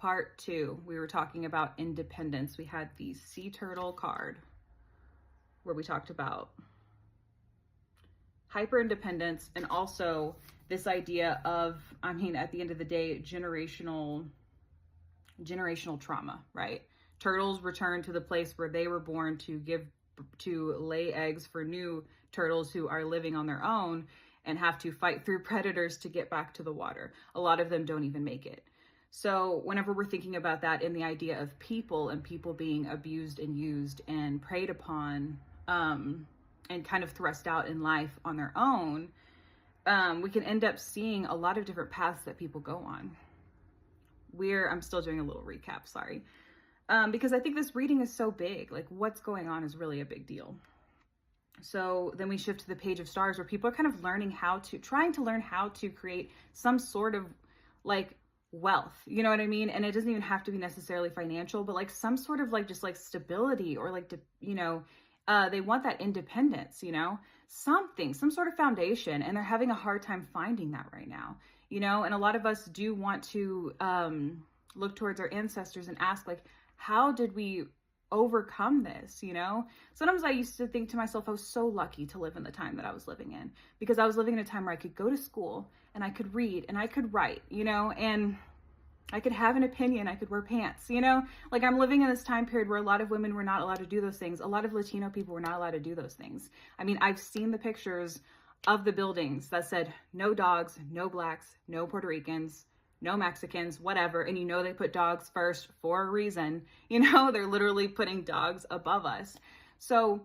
part 2, we were talking about independence. We had the sea turtle card where we talked about hyper independence, and also this idea of, I mean, at the end of the day, generational trauma, right? Turtles return to the place where they were born to lay eggs for new turtles who are living on their own and have to fight through predators to get back to the water. A lot of them don't even make it. So whenever we're thinking about that in the idea of people and people being abused and used and preyed upon, and kind of thrust out in life on their own, we can end up seeing a lot of different paths that people go on. I'm still doing a little recap, sorry. Because I think this reading is so big, like what's going on is really a big deal. So then we shift to the Page of Stars, where people are kind of trying to learn how to create some sort of like wealth, you know what I mean? And it doesn't even have to be necessarily financial, but like some sort of like just like stability, or like, they want that independence, some sort of foundation, and they're having a hard time finding that right now, and a lot of us do want to look towards our ancestors and ask, like, how did we overcome this? Sometimes I used to think to myself, I was so lucky to live in the time that I was living in, because I was living in a time where I could go to school and I could read and I could write, and I could have an opinion, I could wear pants, like I'm living in this time period where a lot of women were not allowed to do those things. A lot of Latino people were not allowed to do those things. I mean, I've seen the pictures of the buildings that said no dogs, no blacks, no Puerto Ricans, no Mexicans, whatever. And they put dogs first for a reason. They're literally putting dogs above us. So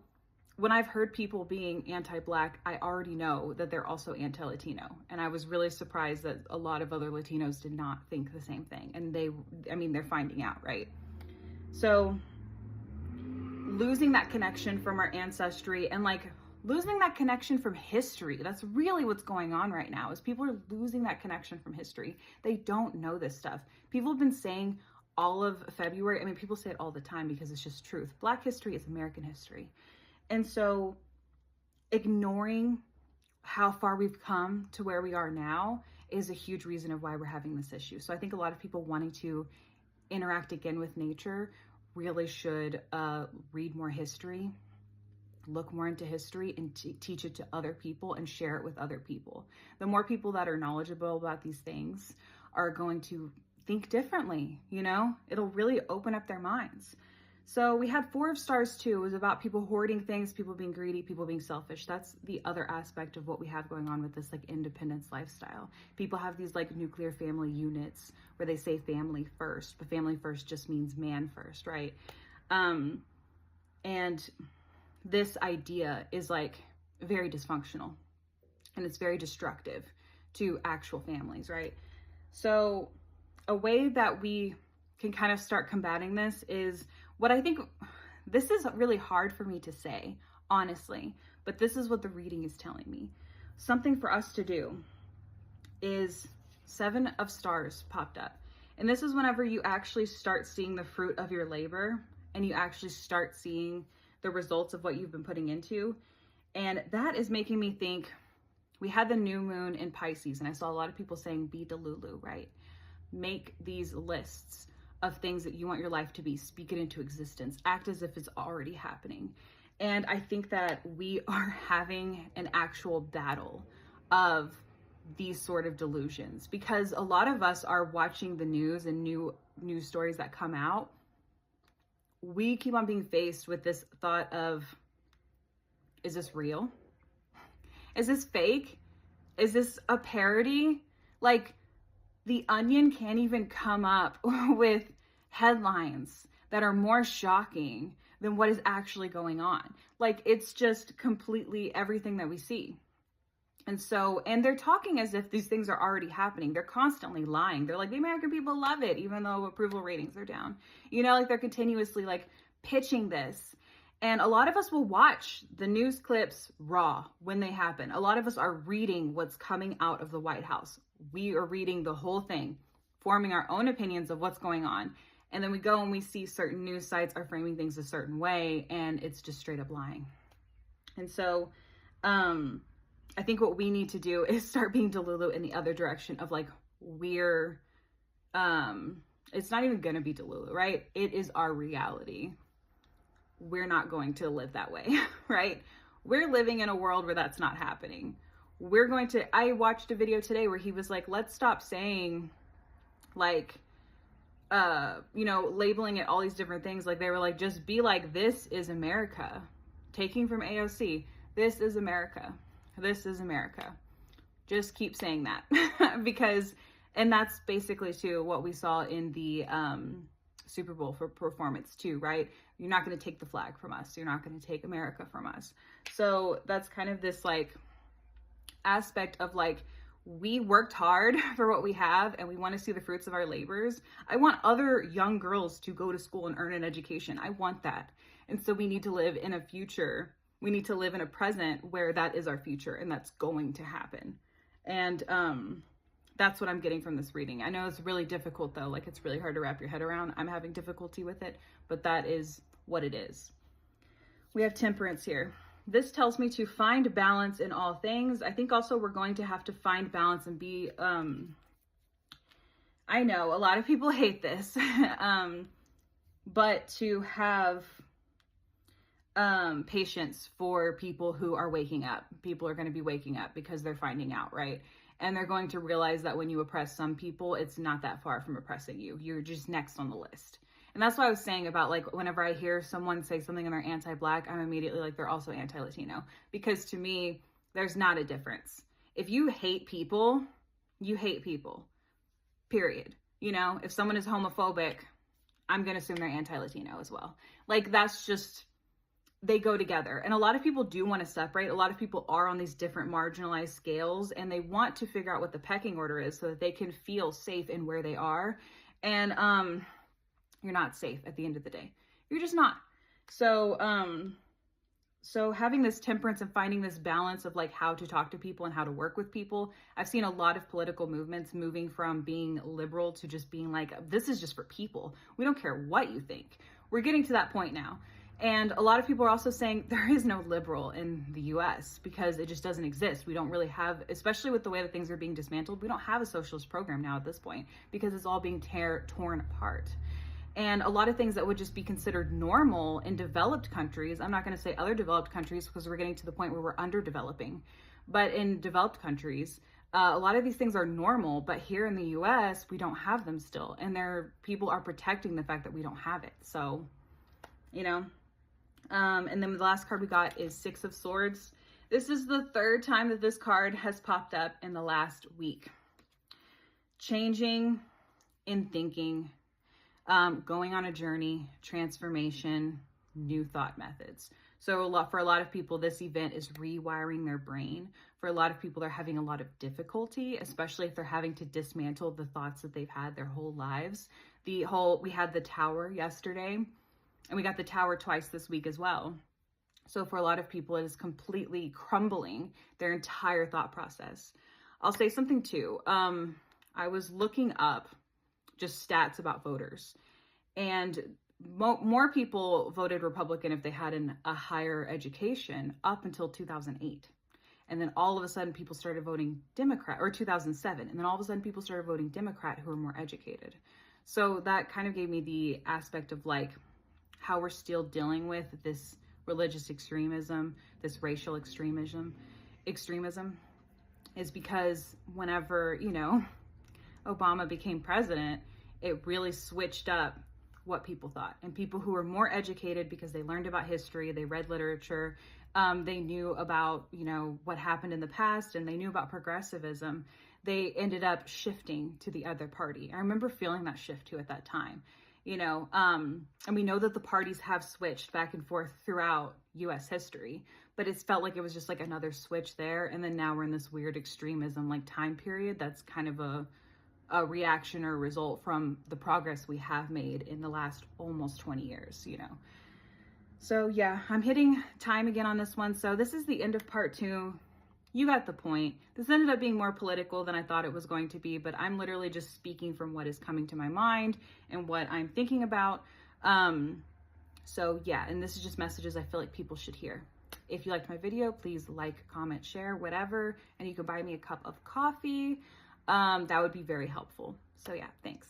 when I've heard people being anti-Black, I already know that they're also anti-Latino. And I was really surprised that a lot of other Latinos did not think the same thing. And they're finding out, right? So losing that connection from our ancestry, and like losing that connection from history. That's really what's going on right now, is people are losing that connection from history. They don't know this stuff. People have been saying all of February, people say it all the time because it's just truth. Black history is American history. And so ignoring how far we've come to where we are now is a huge reason of why we're having this issue. So I think a lot of people wanting to interact again with nature really should read more history, look more into history, and teach it to other people and share it with other people. The more people that are knowledgeable about these things are going to think differently, it'll really open up their minds. So we had 4 of Stars too. It was about people hoarding things, people being greedy, people being selfish. That's the other aspect of what we have going on with this like independence lifestyle. People have these like nuclear family units where they say family first, but family first just means man first, right? And this idea is like very dysfunctional, and it's very destructive to actual families, right? So a way that we can kind of start combating this is what I think, this is really hard for me to say, honestly, but this is what the reading is telling me. Something for us to do is 7 of Stars popped up. And this is whenever you actually start seeing the fruit of your labor, and you actually start seeing the results of what you've been putting into. And that is making me think, we had the new moon in Pisces, and I saw a lot of people saying, be Delulu, right? Make these lists of things that you want your life to be, speak it into existence, act as if it's already happening. And I think that we are having an actual battle of these sort of delusions, because a lot of us are watching the news and new news stories that come out. We keep on being faced with this thought of, is this real? Is this fake? Is this a parody? Like, The Onion can't even come up with headlines that are more shocking than what is actually going on. Like, it's just completely everything that we see. And they're talking as if these things are already happening. They're constantly lying. They're like, the American people love it, even though approval ratings are down. Like they're continuously like pitching this. And a lot of us will watch the news clips raw when they happen. A lot of us are reading what's coming out of the White House. We are reading the whole thing, forming our own opinions of what's going on. And then we go and we see certain news sites are framing things a certain way, and it's just straight up lying. And so, I think what we need to do is start being Delulu in the other direction of like, we're it's not even going to be Delulu, right? It is our reality. We're not going to live that way, right? We're living in a world where that's not happening. I watched a video today where he was like, let's stop saying like, labeling it all these different things. Like they were like, just be like, this is America. Taking from AOC, this is America. This is America. Just keep saying that because, and that's basically too what we saw in the Super Bowl for performance too, right? You're not going to take the flag from us. You're not going to take America from us. So that's kind of this like aspect of like, we worked hard for what we have and we want to see the fruits of our labors. I want other young girls to go to school and earn an education. I want that. And so we need to live in a future. We need to live in a present where that is our future and that's going to happen. And that's what I'm getting from this reading. I know it's really difficult though. Like it's really hard to wrap your head around. I'm having difficulty with it, but that is what it is. We have Temperance here. This tells me to find balance in all things. I think also we're going to have to find balance and be, I know a lot of people hate this, but to have patience for people who are waking up. People are going to be waking up because they're finding out, right? And they're going to realize that when you oppress some people, it's not that far from oppressing you. You're just next on the list. And that's what I was saying about like, whenever I hear someone say something and they're anti-Black, I'm immediately like, they're also anti-Latino. Because to me, there's not a difference. If you hate people, you hate people, period. You know, if someone is homophobic, I'm going to assume they're anti-Latino as well. Like, that's just, they go together. And a lot of people do want to separate. A lot of people are on these different marginalized scales and they want to figure out what the pecking order is so that they can feel safe in where they are. And, you're not safe at the end of the day. You're just not. So, so having this temperance and finding this balance of like how to talk to people and how to work with people. I've seen a lot of political movements moving from being liberal to just being like, this is just for people. We don't care what you think. We're getting to that point now. And a lot of people are also saying there is no liberal in the US because it just doesn't exist. We don't really have, especially with the way that things are being dismantled, we don't have a socialist program now at this point because it's all being torn apart. And a lot of things that would just be considered normal in developed countries, I'm not going to say other developed countries because we're getting to the point where we're underdeveloping, but in developed countries, a lot of these things are normal, but here in the US, we don't have them still. And people are protecting the fact that we don't have it. So, you know, and then the last card we got is Six of Swords. This is the third time that this card has popped up in the last week. Changing in thinking, going on a journey, transformation, new thought methods. So for a lot of people, this event is rewiring their brain. For a lot of people, they're having a lot of difficulty, especially if they're having to dismantle the thoughts that they've had their whole lives. We had the Tower yesterday, and we got the Tower twice this week as well. So for a lot of people, it is completely crumbling their entire thought process. I'll say something too. I was looking up just stats about voters, and more people voted Republican if they had a higher education up until 2008. And then all of a sudden people started voting Democrat, or 2007. And then all of a sudden people started voting Democrat who were more educated. So that kind of gave me the aspect of like how we're still dealing with this religious extremism, this racial extremism is because whenever, you know, Obama became president, it really switched up what people thought. And people who were more educated because they learned about history, they read literature, they knew about, you know, what happened in the past, and they knew about progressivism, they ended up shifting to the other party. I remember feeling that shift too at that time, you know, and we know that the parties have switched back and forth throughout US history, but it's felt like it was just like another switch there. And then now we're in this weird extremism like time period that's kind of a reaction or result from the progress we have made in the last almost 20 years, you know. So yeah, I'm hitting time again on this one. So this is the end of part 2. You got the point. This ended up being more political than I thought it was going to be, but I'm literally just speaking from what is coming to my mind and what I'm thinking about. So yeah, and this is just messages I feel like people should hear. If you liked my video, please like, comment, share, whatever, and you can buy me a cup of coffee. That would be very helpful. So yeah, thanks.